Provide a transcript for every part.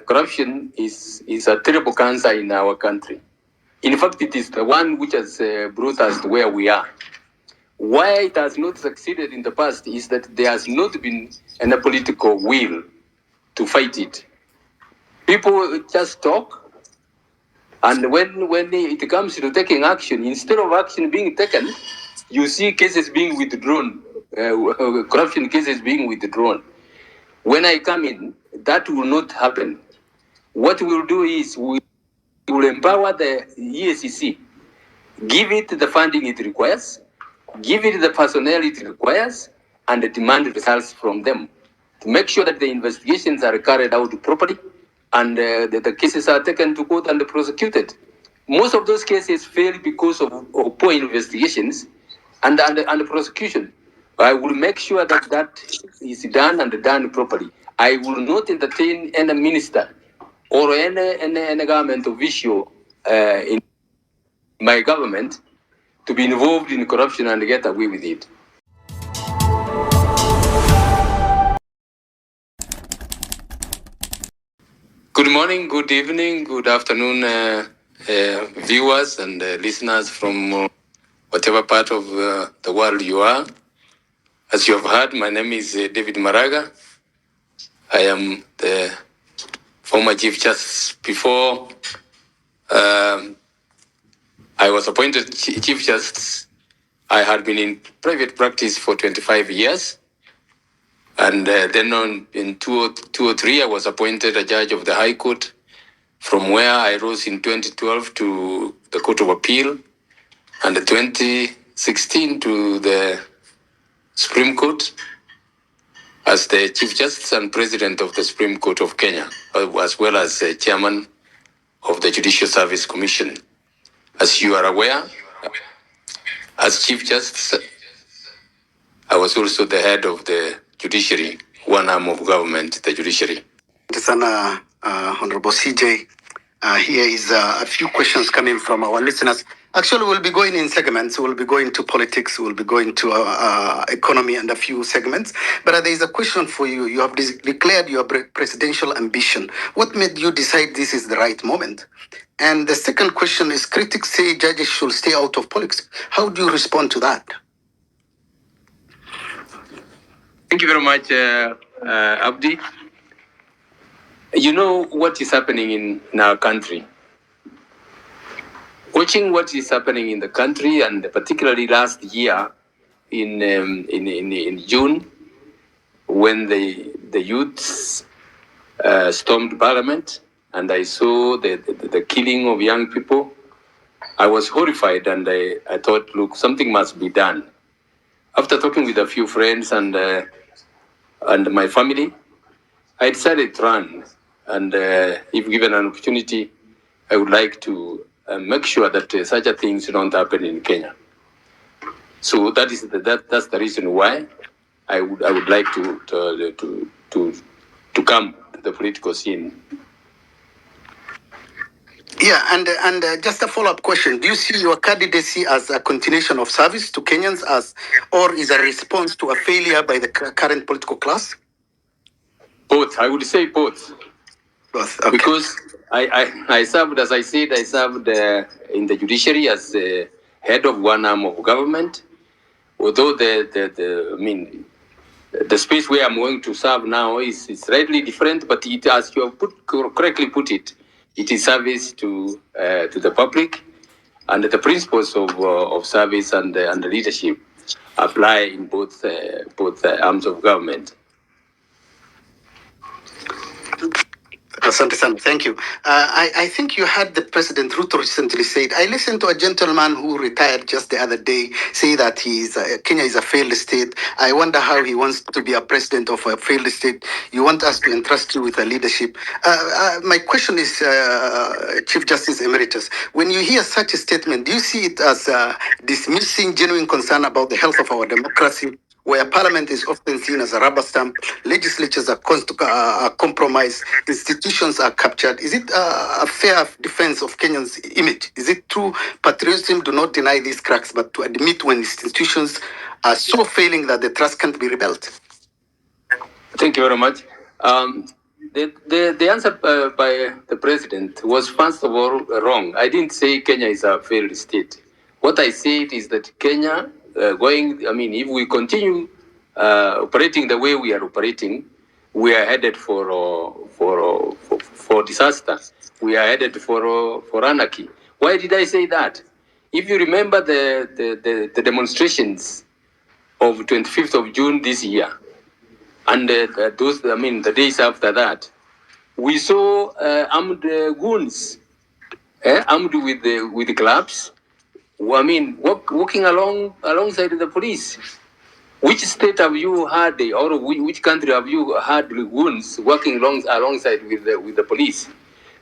corruption is a terrible cancer in our country. In fact, it is the one which has brought us to where we are. Why it has not succeeded in the past is that there has not been any political will to fight it. People just talk, and when it comes to taking action, instead of action being taken, you see cases being withdrawn, corruption cases being withdrawn. When I come in, that will not happen. What we will do is we will empower the EACC, give it the funding it requires, give it the personnel it requires, and demand results from them to make sure that the investigations are carried out properly and the cases are taken to court and prosecuted. Most of those cases fail because of poor investigations and prosecution. I will make sure that that is done and done properly. I will not entertain any minister or any government official in my government to be involved in corruption and get away with it. Good morning, good evening, good afternoon, viewers and listeners from whatever part of the world you are. As you have heard, my name is David Maraga. I am the former Chief Justice. Before I was appointed Chief Justice, I had been in private practice for 25 years. And then in 2003, I was appointed a judge of the High Court, from where I rose in 2012 to the Court of Appeal, and in 2016 to the Supreme Court as the Chief Justice and President of the Supreme Court of Kenya, as well as Chairman of the Judicial Service Commission. As you are aware, as Chief Justice, I was also the head of the judiciary, one arm of government, the judiciary. Sana, Honorable CJ, here is a few questions coming from our listeners. Actually, we'll be going in segments. We'll be going to politics, we'll be going to economy and a few segments. But there is a question for you. You have declared your presidential ambition. What made you decide this is the right moment? And the second question is, critics say judges should stay out of politics. How do you respond to that? Thank you very much, Abdi. You know what is happening in our country. Watching what is happening in the country, and particularly last year in June, when the youths stormed Parliament, and I saw the killing of young people, I was horrified, and I thought, look, something must be done. After talking with a few friends and my family, I decided to run. And if given an opportunity, I would like to make sure that such a things don't happen in Kenya. So that's the reason why I would like to come to the political scene. Yeah, and just a follow-up question. Do you see your candidacy as a continuation of service to Kenyans, or is a response to a failure by the current political class? Both. I would say both. Both, okay. Because I served, as I said, in the judiciary as head of one arm of government. Although the space where I'm going to serve now is slightly different, but it, as you have correctly put it, it is service to the public, and the principles of service and leadership apply in both arms of government. Asante sana. Thank you. I think you had the President Ruto recently said, I listened to a gentleman who retired just the other day say that Kenya is a failed state. I wonder how he wants to be a president of a failed state. You want us to entrust you with a leadership. My question is, Chief Justice Emeritus, when you hear such a statement, do you see it as dismissing genuine concern about the health of our democracy, where parliament is often seen as a rubber stamp, legislatures are compromised, institutions are captured? Is it a fair defense of Kenyans' image? Is it true patriotism do not deny these cracks, but to admit when institutions are so failing that the trust can't be rebuilt? Thank you very much. the answer by the president was, first of all, wrong. I didn't say Kenya is a failed state. What I said is that Kenya, if we continue operating the way we are operating, we are headed for disaster. We are headed for anarchy. Why did I say that? If you remember the demonstrations of 25th of June this year, and the days after that, we saw armed goons, armed with the clubs. Walking alongside the police. Which state have you had, or which country have you had goons working alongside with the police?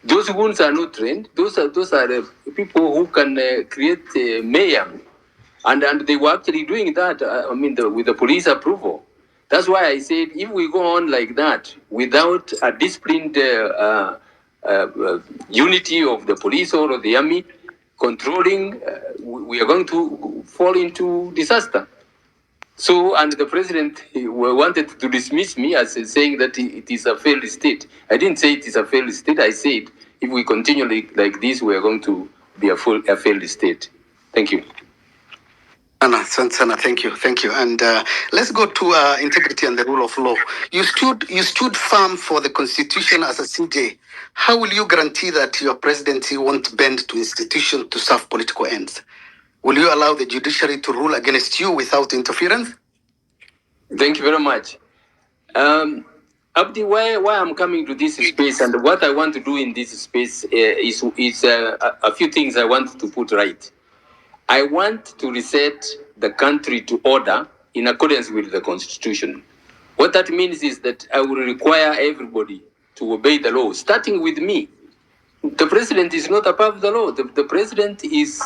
Those goons are not trained. Those are people who can create mayhem, and they were actually doing that. With the police approval. That's why I said if we go on like that without a disciplined unity of the police or of the army controlling, we are going to fall into disaster. So, and the president wanted to dismiss me as saying that it is a failed state. I didn't say it is a failed state. I said if we continue like this, we are going to be a failed state. Thank you. Sana, thank you. And let's go to integrity and the rule of law. You stood firm for the constitution as a CJ. How will you guarantee that your presidency won't bend to institutions to serve political ends? Will you allow the judiciary to rule against you without interference? Thank you very much. Abdi, why I'm coming to this space and what I want to do in this space is a few things I want to put right. I want to reset the country to order in accordance with the constitution. What that means is that I will require everybody to obey the law, starting with me. The president is not above the law. The president is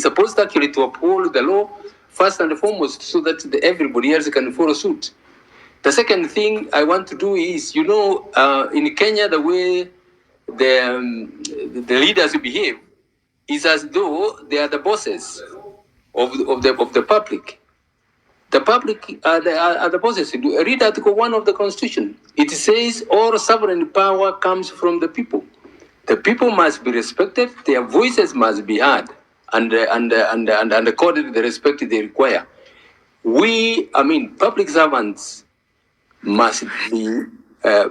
supposed actually to uphold the law first and foremost so that everybody else can follow suit. The second thing I want to do is, in Kenya, the way the leaders behave is as though they are the bosses of the public. The public are the bosses. Read Article 1 of the Constitution. It says all sovereign power comes from the people. The people must be respected. Their voices must be heard, and accorded the respect they require. Public servants must be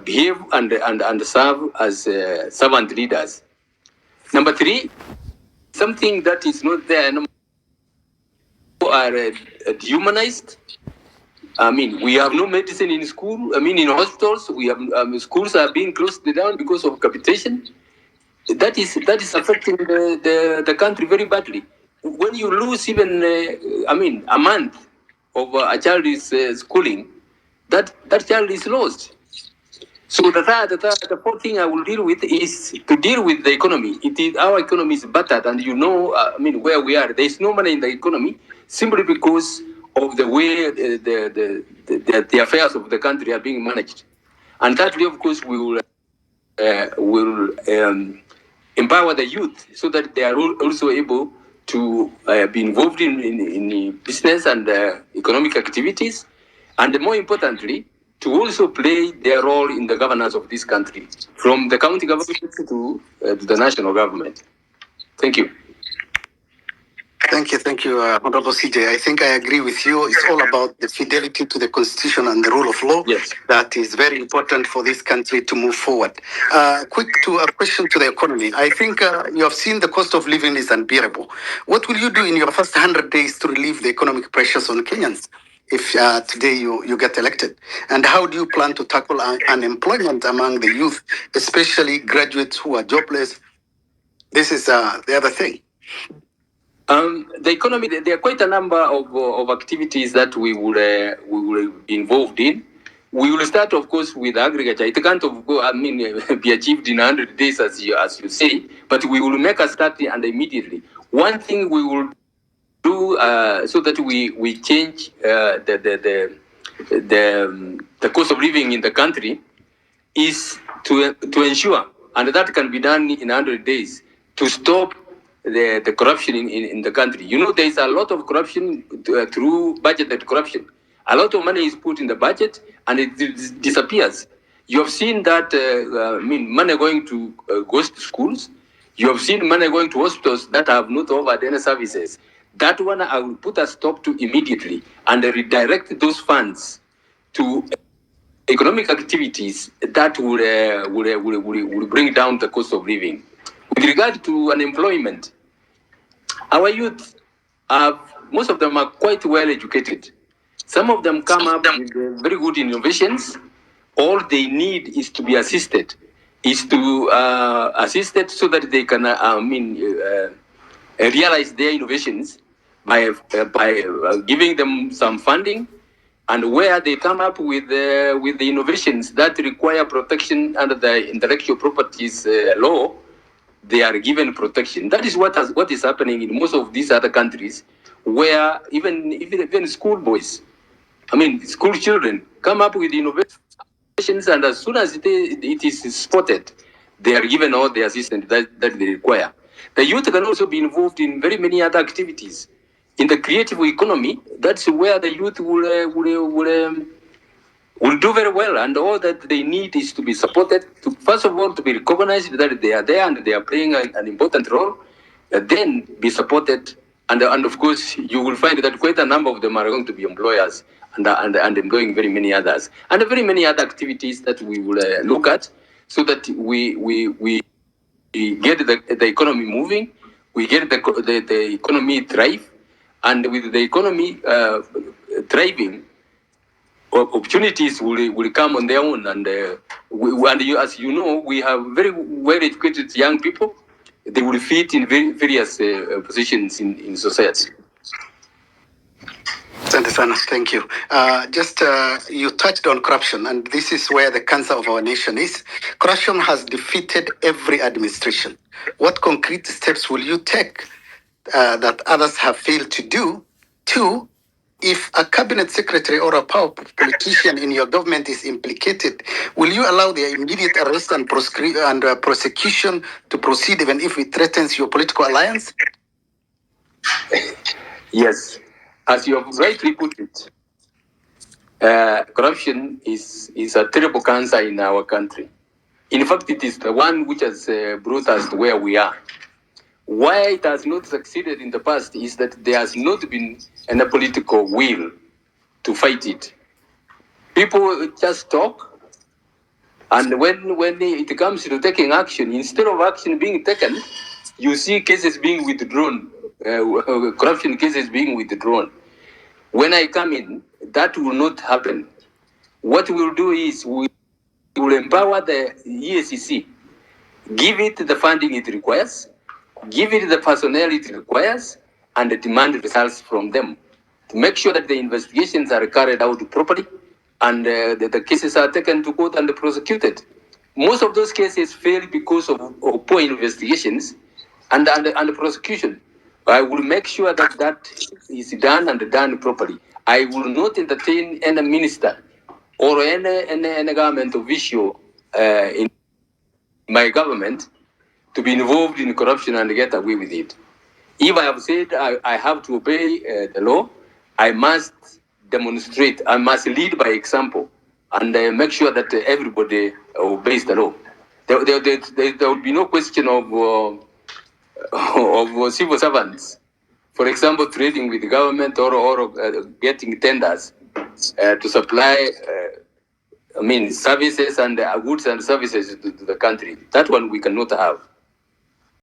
behave and serve as servant leaders. Number 3, something that is not there are dehumanized. We have no medicine in school. In hospitals, we have schools are being closed down because of capitation. That is affecting the country very badly. When you lose even a month of a child's schooling, that child is lost. So the fourth thing I will deal with is to deal with the economy. Our economy is battered, and where we are. There is no money in the economy simply because of the way the affairs of the country are being managed. And thirdly, of course, we will empower the youth so that they are also able to be involved in business and economic activities, and more importantly, to also play their role in the governance of this country, from the county government to the national government. Thank you. Thank you, Honorable CJ. I think I agree with you. It's all about the fidelity to the Constitution and the rule of law. Yes. That is very important for this country to move forward. Quick to a question to the economy. I think you have seen the cost of living is unbearable. What will you do in your first 100 days to relieve the economic pressures on Kenyans if today you get elected? And how do you plan to tackle unemployment among the youth, especially graduates who are jobless? This is the other thing. The economy, there are quite a number of activities that we will be involved in. We will start, of course, with agriculture. It can't be achieved in 100 days, as you say, but we will make a start and immediately. One thing we will do so that we change the cost of living in the country is to ensure, and that can be done in 100 days, to stop the corruption in the country. There is a lot of corruption through budgeted corruption. A lot of money is put in the budget and it disappears. You have seen that, money going to ghost schools. You have seen money going to hospitals that have not offered any services. That one I will put a stop to immediately and redirect those funds to economic activities that will bring down the cost of living. With regard to unemployment, our youth have, most of them are quite well educated. Some of them come up with very good innovations. All they need is to be assisted, assisted so that they can, realize their innovations by giving them some funding, and where they come up with the innovations that require protection under the intellectual properties law, they are given protection. That is what is happening in most of these other countries, where even schoolboys, school children come up with innovations, and as soon as it is spotted, they are given all the assistance that they require. The youth can also be involved in very many other activities. In the creative economy, that's where the youth will do very well, and all that they need is to be supported, to first of all to be recognized that they are there and they are playing an important role, then be supported, and of course you will find that quite a number of them are going to be employers and employing very many others, and very many other activities that we will look at, so that we get the economy moving, we get the economy thrive, and with the economy thriving, opportunities will come on their own, and as you know, we have very well educated young people. They will fit in various positions in society. Thank you. You touched on corruption, and this is where the cancer of our nation is. Corruption has defeated every administration. What concrete steps will you take that others have failed to do? Two, if a cabinet secretary or a powerful politician in your government is implicated, will you allow their immediate arrest and prosecution to proceed, even if it threatens your political alliance? Yes, as you have rightly put it, corruption is a terrible cancer in our country. In fact, it is the one which has brought us to where we are. Why it has not succeeded in the past is that there has not been any political will to fight it. People just talk, and when it comes to taking action, instead of action being taken, you see cases being withdrawn, corruption cases being withdrawn. When I come in, that will not happen. What we'll do is we will empower the EACC, give it the funding it requires, give it the personnel it requires, and demand results from them to make sure that the investigations are carried out properly, and the cases are taken to court and prosecuted. Most of those cases fail because of poor investigations and prosecution. I will make sure that is done and done properly. I will not entertain any minister or any government official in my government to be involved in corruption and get away with it. If I have said I have to obey the law, I must demonstrate, I must lead by example, and make sure that everybody obeys the law. There will be no question of civil servants, for example, trading with the government or getting tenders to supply services and goods and services to the country. That one we cannot have.